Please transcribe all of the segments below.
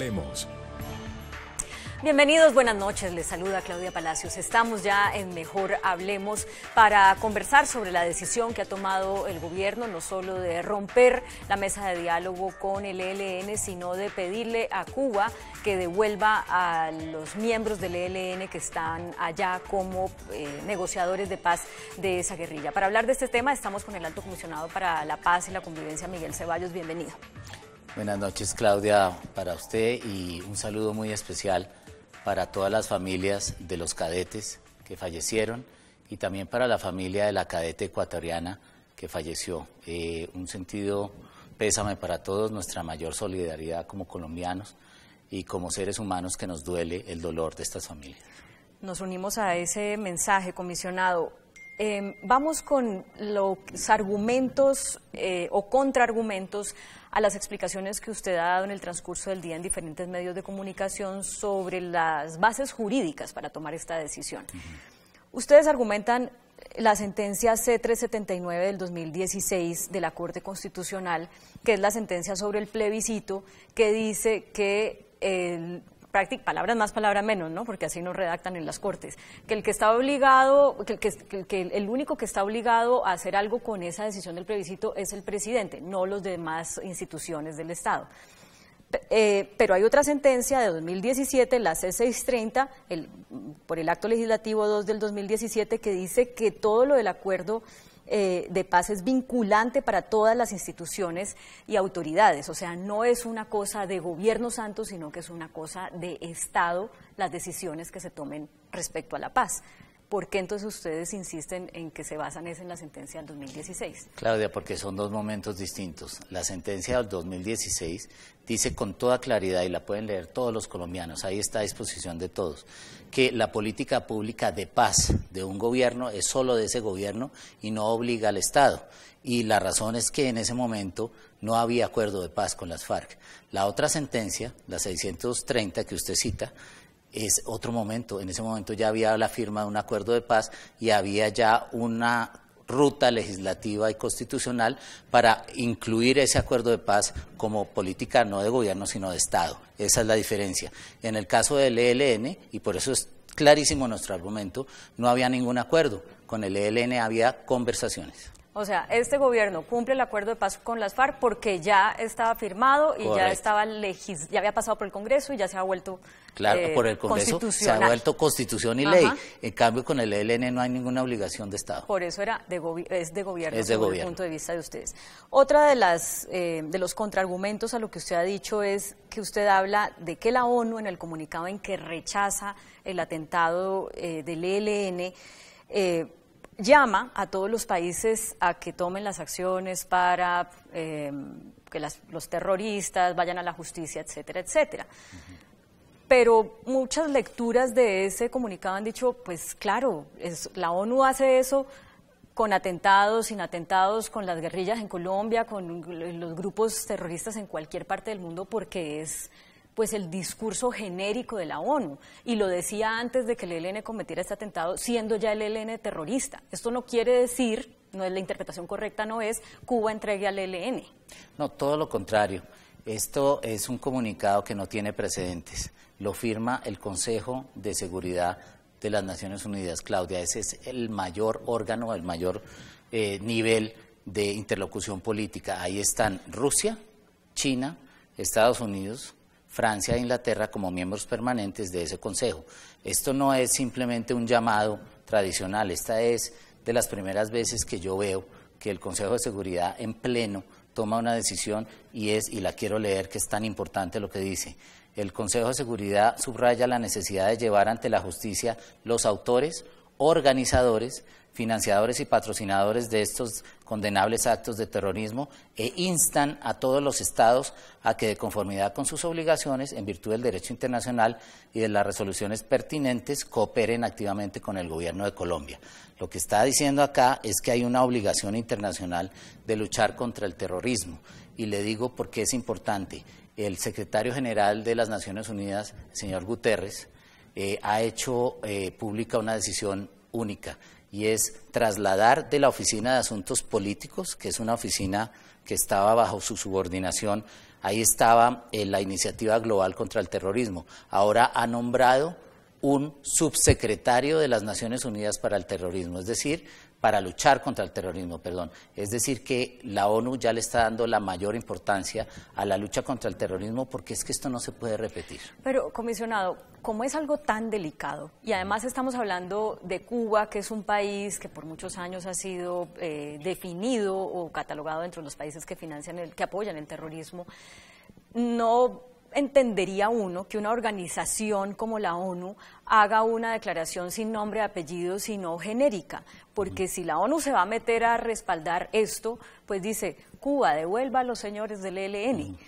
Hablemos. Bienvenidos, buenas noches, les saluda Claudia Palacios. Estamos ya en Mejor Hablemos para conversar sobre la decisión que ha tomado el gobierno, no solo de romper la mesa de diálogo con el ELN, sino de pedirle a Cuba que devuelva a los miembros del ELN que están allá como negociadores de paz de esa guerrilla. Para hablar de este tema estamos con el Alto Comisionado para la Paz y la Convivencia, Miguel Ceballos. Bienvenido. Buenas noches, Claudia, para usted, y un saludo muy especial para todas las familias de los cadetes que fallecieron y también para la familia de la cadete ecuatoriana que falleció. Un sentido pésame para todos, nuestra mayor solidaridad como colombianos y como seres humanos, que nos duele el dolor de estas familias. Nos unimos a ese mensaje, comisionado. Vamos con los argumentos o contraargumentos a las explicaciones que usted ha dado en el transcurso del día en diferentes medios de comunicación sobre las bases jurídicas para tomar esta decisión. Ustedes argumentan la sentencia C-379 del 2016 de la Corte Constitucional, que es la sentencia sobre el plebiscito, que dice que palabras más, palabras menos, ¿no? Porque así nos redactan en las Cortes, que el que está obligado, que el único que está obligado a hacer algo con esa decisión del plebiscito es el presidente, no los demás instituciones del Estado. Pero hay otra sentencia de 2017, la C-630, por el Acto Legislativo 2 del 2017, que dice que todo lo del acuerdo de paz es vinculante para todas las instituciones y autoridades, o sea, no es una cosa de gobierno santo, sino que es una cosa de Estado, las decisiones que se tomen respecto a la paz. ¿Por qué entonces ustedes insisten en que se basan en la sentencia del 2016? Claudia, porque son dos momentos distintos. La sentencia del 2016 dice con toda claridad, y la pueden leer todos los colombianos, ahí está a disposición de todos, que la política pública de paz de un gobierno es solo de ese gobierno y no obliga al Estado. Y la razón es que en ese momento no había acuerdo de paz con las FARC. La otra sentencia, la 630 que usted cita, es otro momento. En ese momento ya había la firma de un acuerdo de paz y había ya una ruta legislativa y constitucional para incluir ese acuerdo de paz como política no de gobierno sino de Estado. Esa es la diferencia. En el caso del ELN, y por eso es clarísimo nuestro argumento, no había ningún acuerdo. Con el ELN había conversaciones. O sea, este gobierno cumple el acuerdo de paz con las FARC porque ya estaba firmado y Correcto. ya había pasado por el Congreso y ya se ha vuelto por el Congreso se ha vuelto constitución y ley. En cambio, con el ELN no hay ninguna obligación de Estado. Por eso es de gobierno, es de desde gobierno. el punto de vista de ustedes. Otra de los contraargumentos a lo que usted ha dicho es que usted habla de que la ONU, en el comunicado en que rechaza el atentado del ELN, llama a todos los países a que tomen las acciones para que los terroristas vayan a la justicia, etcétera, etcétera. Pero muchas lecturas de ese comunicado han dicho, pues claro, la ONU hace eso con atentados, sin atentados, con las guerrillas en Colombia, con los grupos terroristas en cualquier parte del mundo, porque es pues el discurso genérico de la ONU, y lo decía antes de que el ELN cometiera este atentado, siendo ya el ELN terrorista. Esto no quiere decir, no es la interpretación correcta, no es Cuba entregue al ELN. No, todo lo contrario. Esto es un comunicado que no tiene precedentes. Lo firma el Consejo de Seguridad de las Naciones Unidas, Claudia. Ese es el mayor órgano, el mayor nivel de interlocución política. Ahí están Rusia, China, Estados Unidos, Francia e Inglaterra como miembros permanentes de ese Consejo. Esto no es simplemente un llamado tradicional, esta es de las primeras veces que yo veo que el Consejo de Seguridad en pleno toma una decisión y la quiero leer, que es tan importante lo que dice. El Consejo de Seguridad subraya la necesidad de llevar ante la justicia los autores, organizadores, financiadores y patrocinadores de estos condenables actos de terrorismo e instan a todos los estados a que, de conformidad con sus obligaciones, en virtud del derecho internacional y de las resoluciones pertinentes, cooperen activamente con el gobierno de Colombia. Lo que está diciendo acá es que hay una obligación internacional de luchar contra el terrorismo, y le digo por qué es importante. El secretario general de las Naciones Unidas, el señor Guterres, ha hecho pública una decisión única, y es trasladar de la Oficina de Asuntos Políticos, que es una oficina que estaba bajo su subordinación, ahí estaba la Iniciativa Global contra el Terrorismo. Ahora ha nombrado un subsecretario de las Naciones Unidas para el Terrorismo, es decir, para luchar contra el terrorismo, perdón. Es decir, que la ONU ya le está dando la mayor importancia a la lucha contra el terrorismo, porque es que esto no se puede repetir. Pero, comisionado, como es algo tan delicado, y además estamos hablando de Cuba, que es un país que por muchos años ha sido definido o catalogado dentro de los países que que apoyan el terrorismo, no entendería uno que una organización como la ONU haga una declaración sin nombre y apellido, sino genérica, porque si la ONU se va a meter a respaldar esto, pues dice, Cuba, devuelva a los señores del ELN.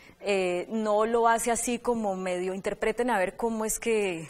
No lo hace así como medio interpreten a ver cómo es que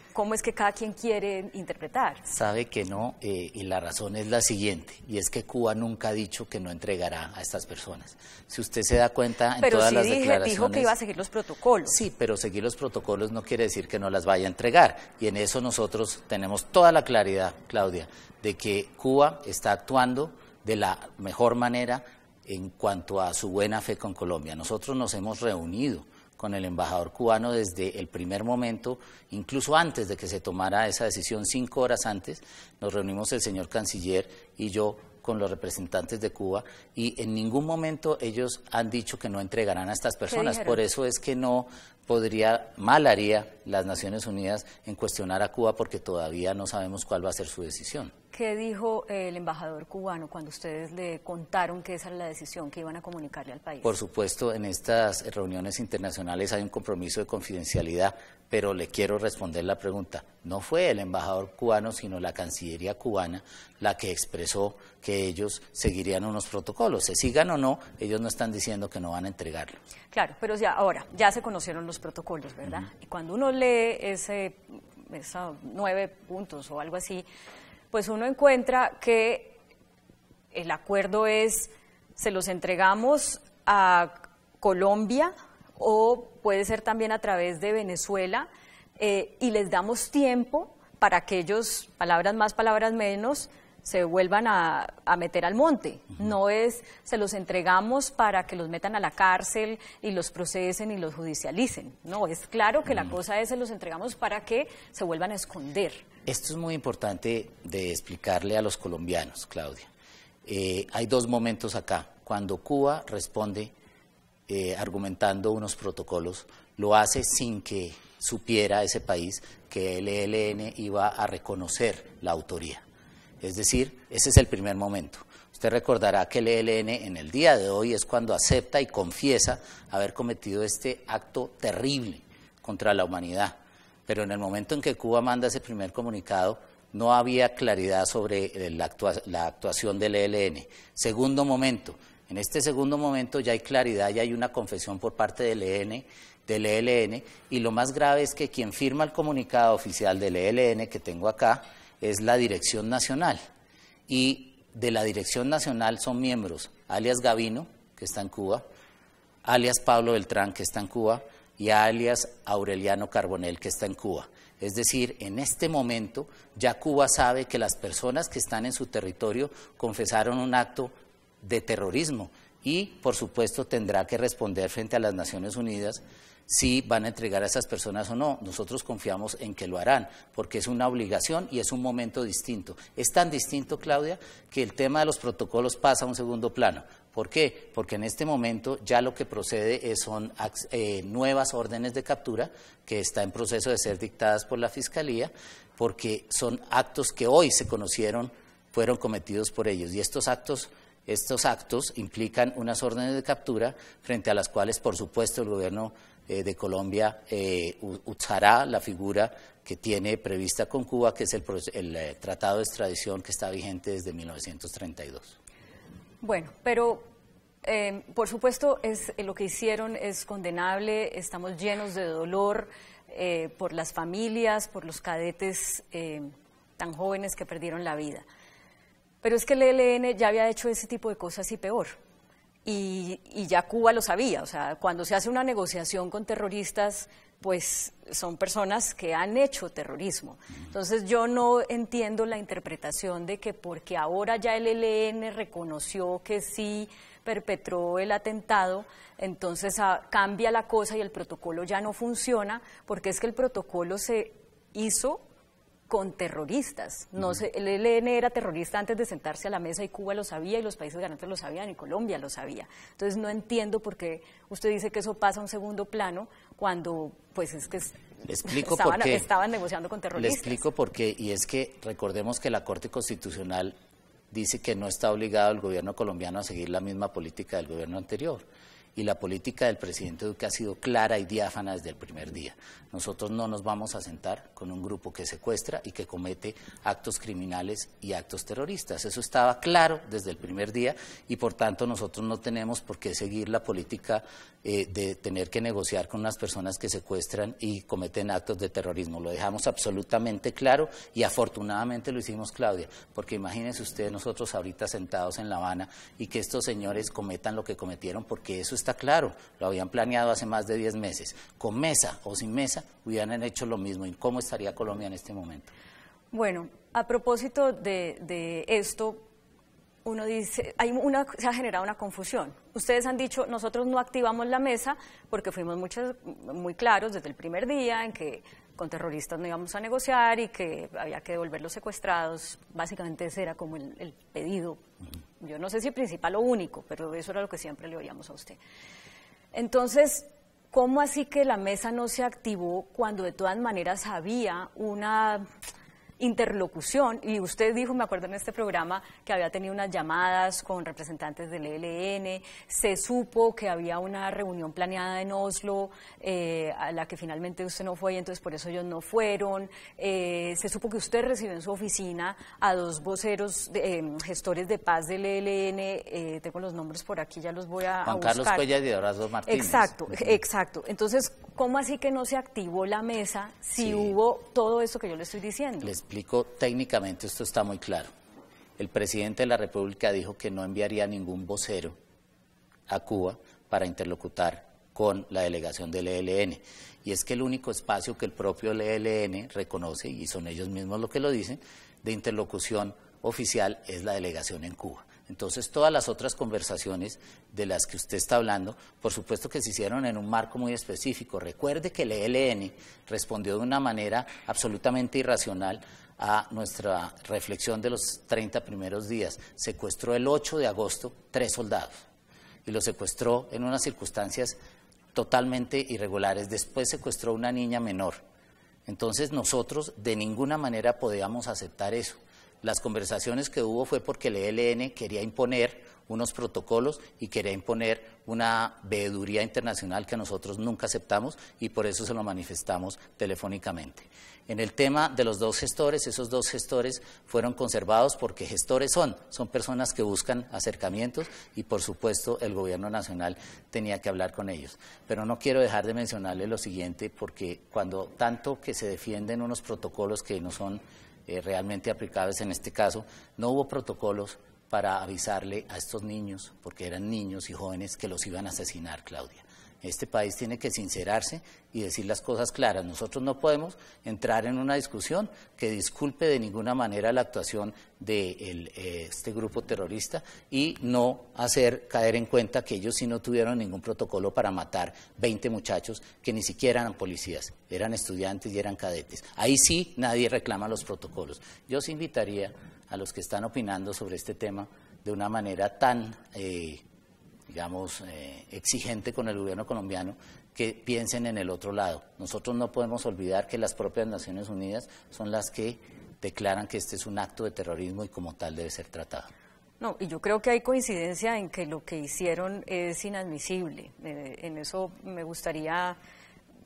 cada quien quiere interpretar. Sabe que no, y la razón es la siguiente, y es que Cuba nunca ha dicho que no entregará a estas personas. Si usted se da cuenta en todas las declaraciones... dijo que iba a seguir los protocolos. Sí, pero seguir los protocolos no quiere decir que no las vaya a entregar, y en eso nosotros tenemos toda la claridad, Claudia, de que Cuba está actuando de la mejor manera en cuanto a su buena fe con Colombia. Nosotros nos hemos reunido con el embajador cubano desde el primer momento, incluso antes de que se tomara esa decisión, 5 horas antes, nos reunimos el señor canciller y yo con los representantes de Cuba, y en ningún momento ellos han dicho que no entregarán a estas personas. Por eso es que no mal haría las Naciones Unidas en cuestionar a Cuba, porque todavía no sabemos cuál va a ser su decisión. ¿Qué dijo el embajador cubano cuando ustedes le contaron que esa era la decisión que iban a comunicarle al país? Por supuesto, en estas reuniones internacionales hay un compromiso de confidencialidad, pero le quiero responder la pregunta. No fue el embajador cubano, sino la Cancillería cubana la que expresó que ellos seguirían unos protocolos. Se sigan o no, ellos no están diciendo que no van a entregarlo. Claro, pero ahora ya se conocieron los protocolos, ¿verdad? Y cuando uno lee esos 9 puntos o algo así, pues uno encuentra que el acuerdo es, se los entregamos a Colombia o puede ser también a través de Venezuela, y les damos tiempo para que ellos, palabras más, palabras menos, se vuelvan a meter al monte. No es, se los entregamos para que los metan a la cárcel y los procesen y los judicialicen. No, es claro que la cosa es, se los entregamos para que se vuelvan a esconder. Esto es muy importante de explicarle a los colombianos, Claudia. Hay 2 momentos acá. Cuando Cuba responde argumentando unos protocolos, lo hace sin que supiera ese país que el ELN iba a reconocer la autoría. Es decir, ese es el primer momento. Usted recordará que el ELN en el día de hoy es cuando acepta y confiesa haber cometido este acto terrible contra la humanidad. Pero en el momento en que Cuba manda ese primer comunicado, no había claridad sobre la actuación del ELN. Segundo momento, en este segundo momento ya hay claridad, ya hay una confesión por parte del ELN, y lo más grave es que quien firma el comunicado oficial del ELN, que tengo acá, es la Dirección Nacional, y de la Dirección Nacional son miembros alias Gavino, que está en Cuba, alias Pablo Beltrán, que está en Cuba, y alias Aureliano Carbonell, que está en Cuba. Es decir, en este momento ya Cuba sabe que las personas que están en su territorio confesaron un acto de terrorismo y, por supuesto, tendrá que responder frente a las Naciones Unidas si van a entregar a esas personas o no. Nosotros confiamos en que lo harán, porque es una obligación y es un momento distinto. Es tan distinto, Claudia, que el tema de los protocolos pasa a un segundo plano. ¿Por qué? Porque en este momento ya lo que procede son nuevas órdenes de captura que están en proceso de ser dictadas por la Fiscalía, porque son actos que hoy se conocieron, fueron cometidos por ellos, y estos actos implican unas órdenes de captura frente a las cuales, por supuesto, el gobierno de Colombia usará la figura que tiene prevista con Cuba, que es el tratado de extradición que está vigente desde 1932. Bueno, pero por supuesto lo que hicieron es condenable, estamos llenos de dolor por las familias, por los cadetes tan jóvenes que perdieron la vida. Pero es que el ELN ya había hecho ese tipo de cosas y peor. Y ya Cuba lo sabía, o sea, cuando se hace una negociación con terroristas, pues son personas que han hecho terrorismo. Entonces yo no entiendo la interpretación de que porque ahora ya el ELN reconoció que sí perpetró el atentado, entonces cambia la cosa y el protocolo ya no funciona, porque es que el protocolo se hizo con terroristas. No sé, el ELN era terrorista antes de sentarse a la mesa y Cuba lo sabía y los países garantes lo sabían y Colombia lo sabía. Entonces no entiendo por qué usted dice que eso pasa a un segundo plano cuando pues es que estaban negociando con terroristas. Le explico por qué, y es que recordemos que la Corte Constitucional dice que no está obligado el gobierno colombiano a seguir la misma política del gobierno anterior. Y la política del presidente Duque ha sido clara y diáfana desde el primer día. Nosotros no nos vamos a sentar con un grupo que secuestra y que comete actos criminales y actos terroristas. Eso estaba claro desde el primer día y por tanto nosotros no tenemos por qué seguir la política de tener que negociar con unas personas que secuestran y cometen actos de terrorismo. Lo dejamos absolutamente claro y afortunadamente lo hicimos, Claudia, porque imagínense ustedes nosotros ahorita sentados en La Habana y que estos señores cometan lo que cometieron, porque eso está claro, lo habían planeado hace más de 10 meses. Con mesa o sin mesa hubieran hecho lo mismo. ¿Y cómo estaría Colombia en este momento? Bueno, a propósito de esto, uno dice, se ha generado una confusión. Ustedes han dicho, nosotros no activamos la mesa porque fuimos muy claros desde el primer día en que con terroristas no íbamos a negociar y que había que devolver los secuestrados. Básicamente ese era como el pedido. Yo no sé si principal o único, pero eso era lo que siempre le oíamos a usted. Entonces, ¿cómo así que la mesa no se activó cuando de todas maneras había una interlocución? Y usted dijo, me acuerdo en este programa, que había tenido unas llamadas con representantes del ELN, se supo que había una reunión planeada en Oslo, a la que finalmente usted no fue y entonces por eso ellos no fueron, se supo que usted recibió en su oficina a 2 voceros, gestores de paz del ELN, tengo los nombres por aquí, ya los voy a buscar. Juan Carlos Cuellar y Horacio Martínez. Exacto, exacto. Entonces, ¿cómo así que no se activó la mesa si hubo todo esto que yo le estoy diciendo? Les explico técnicamente, esto está muy claro. El presidente de la República dijo que no enviaría ningún vocero a Cuba para interlocutar con la delegación del ELN. Y es que el único espacio que el propio ELN reconoce, y son ellos mismos los que lo dicen, de interlocución oficial es la delegación en Cuba. Entonces, todas las otras conversaciones de las que usted está hablando, por supuesto que se hicieron en un marco muy específico. Recuerde que el ELN respondió de una manera absolutamente irracional a nuestra reflexión de los 30 primeros días. Secuestró el 8 de agosto 3 soldados y los secuestró en unas circunstancias totalmente irregulares. Después secuestró a una niña menor. Entonces, nosotros de ninguna manera podíamos aceptar eso. Las conversaciones que hubo fue porque el ELN quería imponer unos protocolos y quería imponer una veeduría internacional que nosotros nunca aceptamos y por eso se lo manifestamos telefónicamente. En el tema de los 2 gestores, esos 2 gestores fueron conservados porque gestores son personas que buscan acercamientos y por supuesto el gobierno nacional tenía que hablar con ellos. Pero no quiero dejar de mencionarle lo siguiente, porque cuando tanto que se defienden unos protocolos que no son realmente aplicables en este caso, no hubo protocolos para avisarle a estos niños, porque eran niños y jóvenes, que los iban a asesinar, Claudia. Este país tiene que sincerarse y decir las cosas claras. Nosotros no podemos entrar en una discusión que disculpe de ninguna manera la actuación de este grupo terrorista y no hacer caer en cuenta que ellos sí no tuvieron ningún protocolo para matar 20 muchachos que ni siquiera eran policías, eran estudiantes y eran cadetes. Ahí sí nadie reclama los protocolos. Yo os invitaría a los que están opinando sobre este tema de una manera tan exigente con el gobierno colombiano, que piensen en el otro lado. Nosotros no podemos olvidar que las propias Naciones Unidas son las que declaran que este es un acto de terrorismo y como tal debe ser tratado. No, y yo creo que hay coincidencia en que lo que hicieron es inadmisible. En eso me gustaría,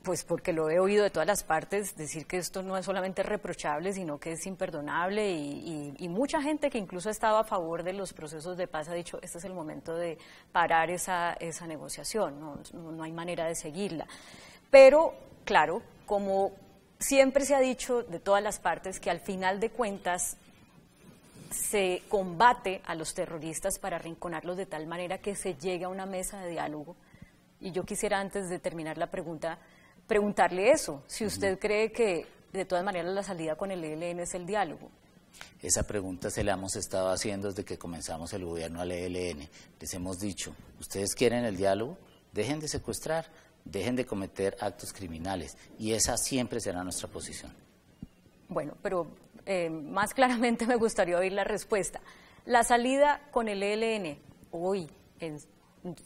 pues porque lo he oído de todas las partes, decir que esto no es solamente reprochable, sino que es imperdonable y mucha gente que incluso estaba a favor de los procesos de paz ha dicho, este es el momento de parar esa negociación, no hay manera de seguirla. Pero, claro, como siempre se ha dicho de todas las partes, que al final de cuentas se combate a los terroristas para arrinconarlos de tal manera que se llegue a una mesa de diálogo. Y yo quisiera, antes de terminar la pregunta, preguntarle eso, si usted cree que de todas maneras la salida con el ELN es el diálogo. Esa pregunta se la hemos estado haciendo desde que comenzamos el gobierno al ELN. Les hemos dicho, ¿ustedes quieren el diálogo? Dejen de secuestrar, dejen de cometer actos criminales, y esa siempre será nuestra posición. Bueno, pero más claramente me gustaría oír la respuesta. La salida con el ELN hoy, en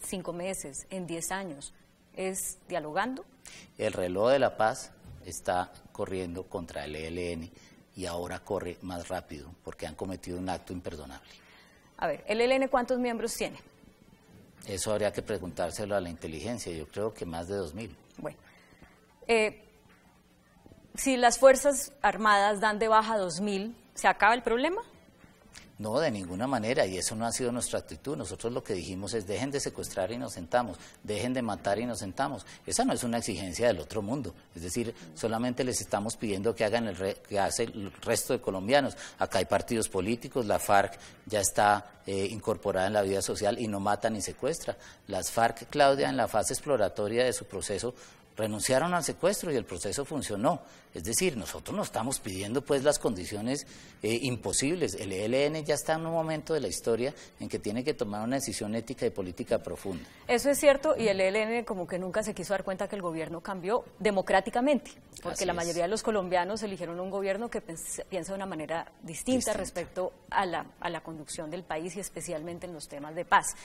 5 meses, en 10 años, ¿es dialogando? El reloj de la paz está corriendo contra el ELN y ahora corre más rápido porque han cometido un acto imperdonable. A ver, ¿el ELN cuántos miembros tiene? Eso habría que preguntárselo a la inteligencia, yo creo que más de 2000. Bueno, si las Fuerzas Armadas dan de baja 2000, ¿se acaba el problema? No, de ninguna manera, y eso no ha sido nuestra actitud. Nosotros lo que dijimos es dejen de secuestrar y nos sentamos, dejen de matar y nos sentamos. Esa no es una exigencia del otro mundo, es decir, solamente les estamos pidiendo que hagan que hace el resto de colombianos. Acá hay partidos políticos, la FARC ya está incorporada en la vida social y no mata ni secuestra. Las FARC, Claudia, en la fase exploratoria de su proceso, renunciaron al secuestro y el proceso funcionó. Es decir, nosotros no estamos pidiendo pues las condiciones imposibles. El ELN ya está en un momento de la historia en que tiene que tomar una decisión ética y política profunda. Eso es cierto, y el ELN como que nunca se quiso dar cuenta que el gobierno cambió democráticamente, porque Así la es. mayoría de los colombianos eligieron un gobierno que piensa de una manera distinta respecto a la conducción del país y especialmente en los temas de paz.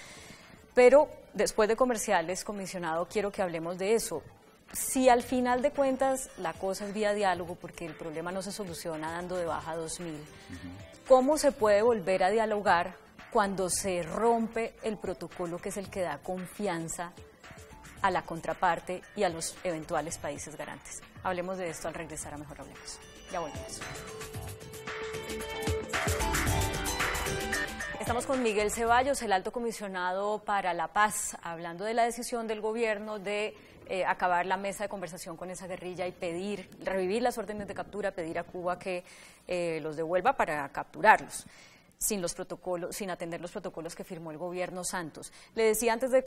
Pero después de comerciales, comisionado, quiero que hablemos de eso. Si al final de cuentas la cosa es vía diálogo, porque el problema no se soluciona dando de baja 2000, ¿cómo se puede volver a dialogar cuando se rompe el protocolo que es el que da confianza a la contraparte y a los eventuales países garantes? Hablemos de esto al regresar a Mejor Hablemos. Ya volvemos. Estamos con Miguel Ceballos, el alto comisionado para la paz, hablando de la decisión del gobierno de acabar la mesa de conversación con esa guerrilla y revivir las órdenes de captura, pedir a Cuba que los devuelva para capturarlos, sin atender los protocolos que firmó el gobierno Santos. Le decía antes de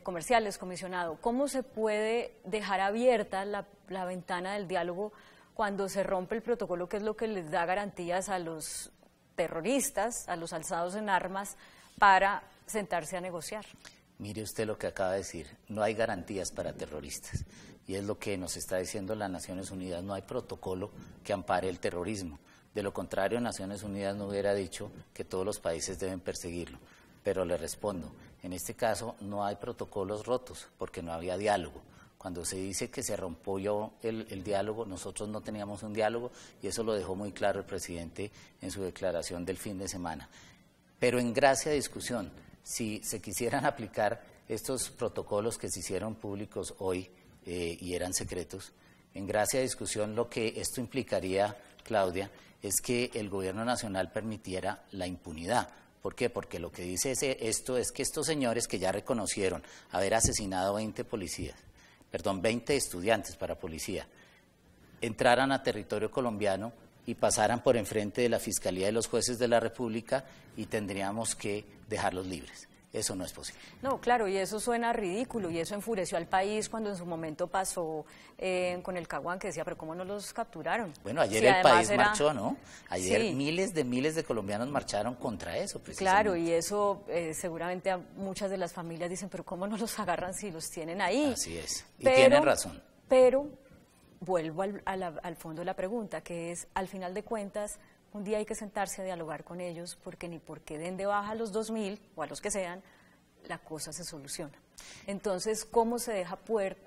comerciales, comisionado, ¿cómo se puede dejar abierta la ventana del diálogo cuando se rompe el protocolo, que es lo que les da garantías a los terroristas, a los alzados en armas, para sentarse a negociar? Mire usted lo que acaba de decir, no hay garantías para terroristas, y es lo que nos está diciendo las Naciones Unidas, no hay protocolo que ampare el terrorismo. De lo contrario, Naciones Unidas no hubiera dicho que todos los países deben perseguirlo. Pero le respondo, en este caso no hay protocolos rotos, porque no había diálogo. Cuando se dice que se rompió el diálogo, nosotros no teníamos un diálogo, y eso lo dejó muy claro el presidente en su declaración del fin de semana. Pero en gracia de discusión, si se quisieran aplicar estos protocolos que se hicieron públicos hoy y eran secretos, en gracia de discusión lo que esto implicaría, Claudia, es que el gobierno nacional permitiera la impunidad. ¿Por qué? Porque lo que dice esto es que estos señores que ya reconocieron haber asesinado 20 estudiantes para policía, entraran a territorio colombiano y pasaran por enfrente de la Fiscalía y los jueces de la República y tendríamos que dejarlos libres. Eso no es posible. No, claro, y eso suena ridículo, y eso enfureció al país cuando en su momento pasó con el Caguán, que decía, pero ¿cómo no los capturaron? Bueno, ayer el país marchó, ¿no? Ayer miles de colombianos marcharon contra eso, precisamente. Claro, y eso seguramente a muchas de las familias dicen, pero ¿cómo no los agarran si los tienen ahí? Así es, y tienen razón. Pero vuelvo al fondo de la pregunta, que es, al final de cuentas, un día hay que sentarse a dialogar con ellos, porque ni porque den de baja a los 2000 o a los que sean, la cosa se soluciona. Entonces, ¿cómo se deja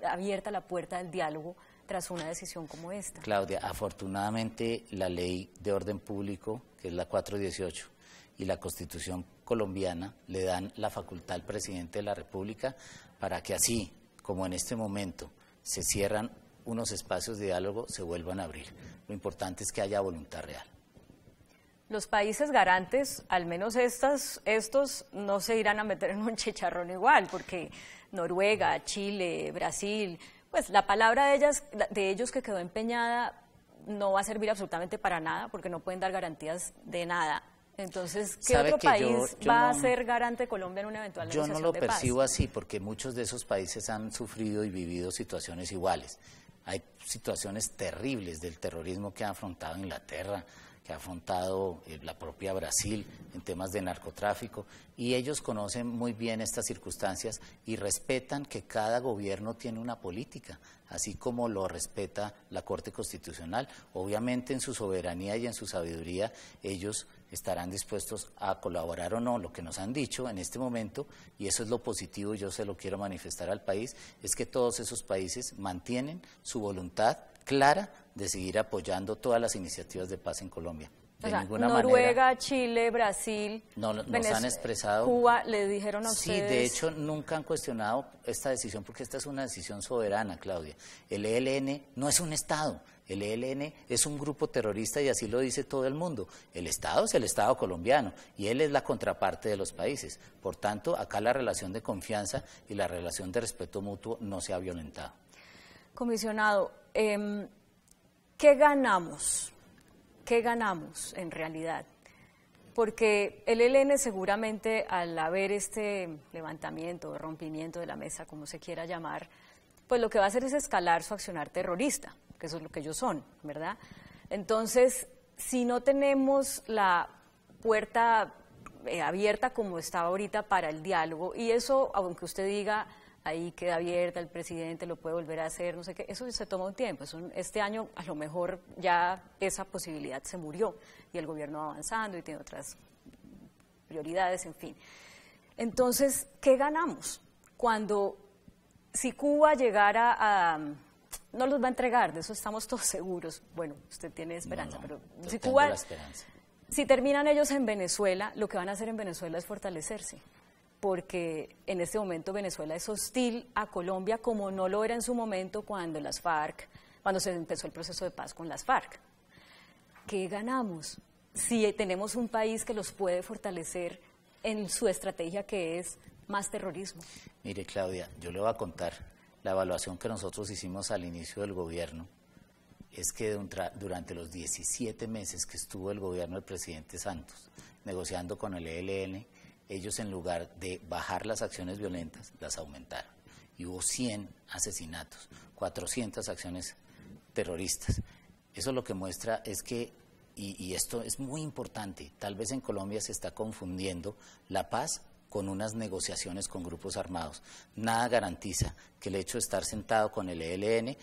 abierta la puerta del diálogo tras una decisión como esta? Claudia, afortunadamente la ley de orden público, que es la 418, y la Constitución colombiana le dan la facultad al presidente de la República para que así, como en este momento, se cierran unos espacios de diálogo, se vuelvan a abrir. Lo importante es que haya voluntad real. Los países garantes, al menos estos no se irán a meter en un chicharrón igual, porque Noruega, Chile, Brasil, pues la palabra de ellos que quedó empeñada no va a servir absolutamente para nada, porque no pueden dar garantías de nada. Entonces, ¿qué otro país va a ser garante de Colombia en una eventual negociación de paz? Yo no lo percibo así, porque muchos de esos países han sufrido y vivido situaciones iguales. Hay situaciones terribles del terrorismo que ha afrontado Inglaterra, que ha afrontado la propia Brasil en temas de narcotráfico, y ellos conocen muy bien estas circunstancias y respetan que cada gobierno tiene una política, así como lo respeta la Corte Constitucional. Obviamente en su soberanía y en su sabiduría ellos estarán dispuestos a colaborar o no. Lo que nos han dicho en este momento, y eso es lo positivo, yo se lo quiero manifestar al país, es que todos esos países mantienen su voluntad clara de seguir apoyando todas las iniciativas de paz en Colombia. De ninguna Noruega, manera, Chile, Brasil, nos han expresado. Cuba, le dijeron a ustedes. Sí, de hecho nunca han cuestionado esta decisión, porque esta es una decisión soberana, Claudia. El ELN no es un Estado, el ELN es un grupo terrorista y así lo dice todo el mundo. El Estado es el Estado colombiano y él es la contraparte de los países. Por tanto, acá la relación de confianza y la relación de respeto mutuo no se ha violentado. Comisionado, ¿qué ganamos? ¿Qué ganamos en realidad? Porque el ELN seguramente al haber este levantamiento, rompimiento de la mesa, como se quiera llamar, pues lo que va a hacer es escalar su accionar terrorista, que eso es lo que ellos son, ¿verdad? Entonces, si no tenemos la puerta abierta como está ahorita para el diálogo, y eso, aunque usted diga, ahí queda abierta, el presidente lo puede volver a hacer, no sé qué, eso se toma un tiempo. Este año a lo mejor ya esa posibilidad se murió y el gobierno va avanzando y tiene otras prioridades, en fin. Entonces, ¿qué ganamos? Si Cuba llegara a... no los va a entregar, de eso estamos todos seguros. Bueno, usted tiene esperanza, pero si Cuba... Si terminan ellos en Venezuela, lo que van a hacer en Venezuela es fortalecerse, porque en este momento Venezuela es hostil a Colombia como no lo era en su momento cuando se empezó el proceso de paz con las FARC. ¿Qué ganamos si tenemos un país que los puede fortalecer en su estrategia, que es más terrorismo? Mire, Claudia, yo le voy a contar la evaluación que nosotros hicimos al inicio del gobierno. Es que durante los 17 meses que estuvo el gobierno del presidente Santos negociando con el ELN, ellos en lugar de bajar las acciones violentas, las aumentaron. Y hubo 100 asesinatos, 400 acciones terroristas. Eso lo que muestra es que, y esto es muy importante, tal vez en Colombia se está confundiendo la paz con unas negociaciones con grupos armados. Nada garantiza que el hecho de estar sentado con el ELN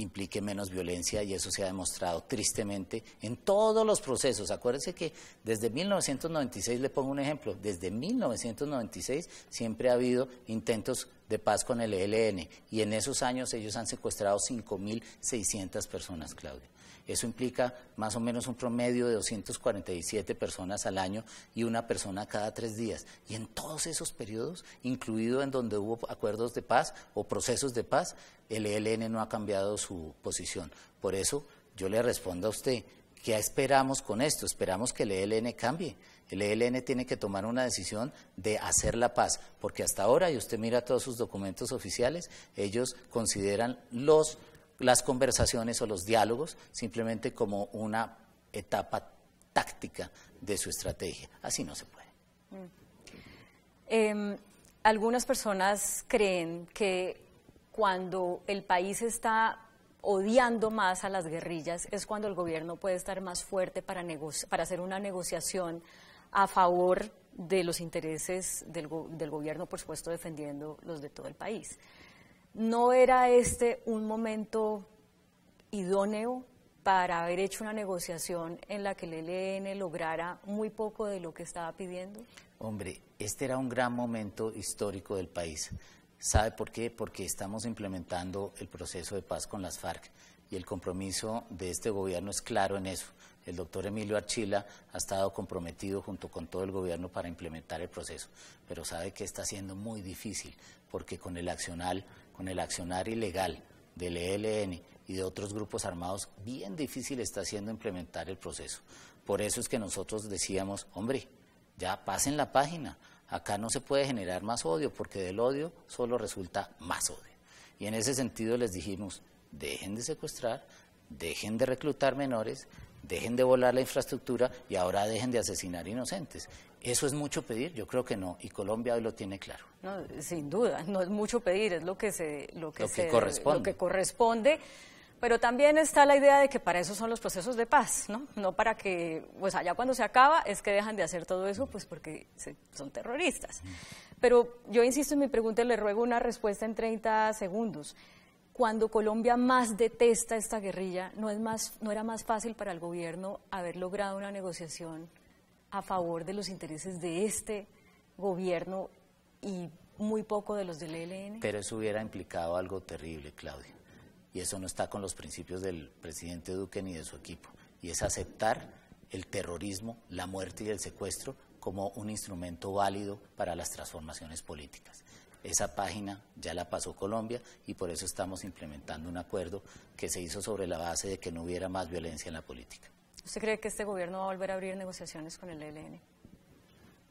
implique menos violencia, y eso se ha demostrado tristemente en todos los procesos. Acuérdense que desde 1996, le pongo un ejemplo, desde 1996 siempre ha habido intentos de paz con el ELN, y en esos años ellos han secuestrado 5.600 personas, Claudia. Eso implica más o menos un promedio de 247 personas al año y una persona cada 3 días. Y en todos esos periodos, incluido en donde hubo acuerdos de paz o procesos de paz, el ELN no ha cambiado su posición. Por eso yo le respondo a usted, ¿qué esperamos con esto? Esperamos que el ELN cambie. El ELN tiene que tomar una decisión de hacer la paz, porque hasta ahora, y usted mira todos sus documentos oficiales, ellos consideran las conversaciones o los diálogos simplemente como una etapa táctica de su estrategia. Así no se puede. Algunas personas creen que cuando el país está odiando más a las guerrillas es cuando el gobierno puede estar más fuerte para hacer una negociación a favor de los intereses del gobierno, por supuesto defendiendo los de todo el país. ¿No era este un momento idóneo para haber hecho una negociación en la que el ELN lograra muy poco de lo que estaba pidiendo? Hombre, este era un gran momento histórico del país. ¿Sabe por qué? Porque estamos implementando el proceso de paz con las FARC y el compromiso de este gobierno es claro en eso. El doctor Emilio Archila ha estado comprometido junto con todo el gobierno para implementar el proceso, pero sabe que está siendo muy difícil porque con el accionar ilegal del ELN y de otros grupos armados, bien difícil está siendo implementar el proceso. Por eso es que nosotros decíamos, hombre, ya pasen la página, acá no se puede generar más odio, porque del odio solo resulta más odio. Y en ese sentido les dijimos, dejen de secuestrar, dejen de reclutar menores, dejen de volar la infraestructura y ahora dejen de asesinar inocentes. ¿Eso es mucho pedir? Yo creo que no, y Colombia hoy lo tiene claro. No, sin duda, no es mucho pedir, es lo que corresponde. Pero también está la idea de que para eso son los procesos de paz, ¿no? No para que, pues allá cuando se acaba es que dejan de hacer todo eso, pues porque son terroristas. Pero yo insisto en mi pregunta y le ruego una respuesta en 30 segundos. Cuando Colombia más detesta esta guerrilla, ¿no era más fácil para el gobierno haber logrado una negociación a favor de los intereses de este gobierno y muy poco de los del ELN? Pero eso hubiera implicado algo terrible, Claudia. Y eso no está con los principios del presidente Duque ni de su equipo. Y es aceptar el terrorismo, la muerte y el secuestro como un instrumento válido para las transformaciones políticas. Esa página ya la pasó Colombia y por eso estamos implementando un acuerdo que se hizo sobre la base de que no hubiera más violencia en la política. ¿Usted cree que este gobierno va a volver a abrir negociaciones con el ELN?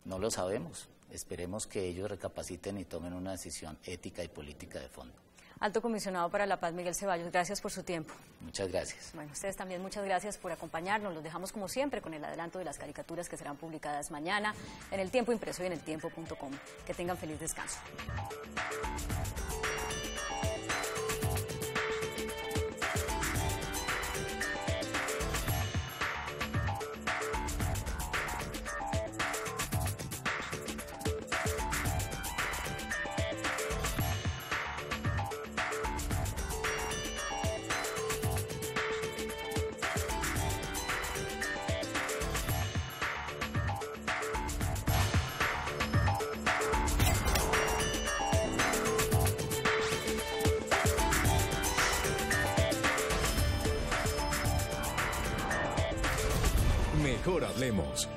No lo sabemos. Esperemos que ellos recapaciten y tomen una decisión ética y política de fondo. Alto Comisionado para la Paz, Miguel Ceballos, gracias por su tiempo. Muchas gracias. Bueno, ustedes también muchas gracias por acompañarnos. Los dejamos como siempre con el adelanto de las caricaturas que serán publicadas mañana en El Tiempo Impreso y en eltiempo.com. Que tengan feliz descanso. Mejor hablemos.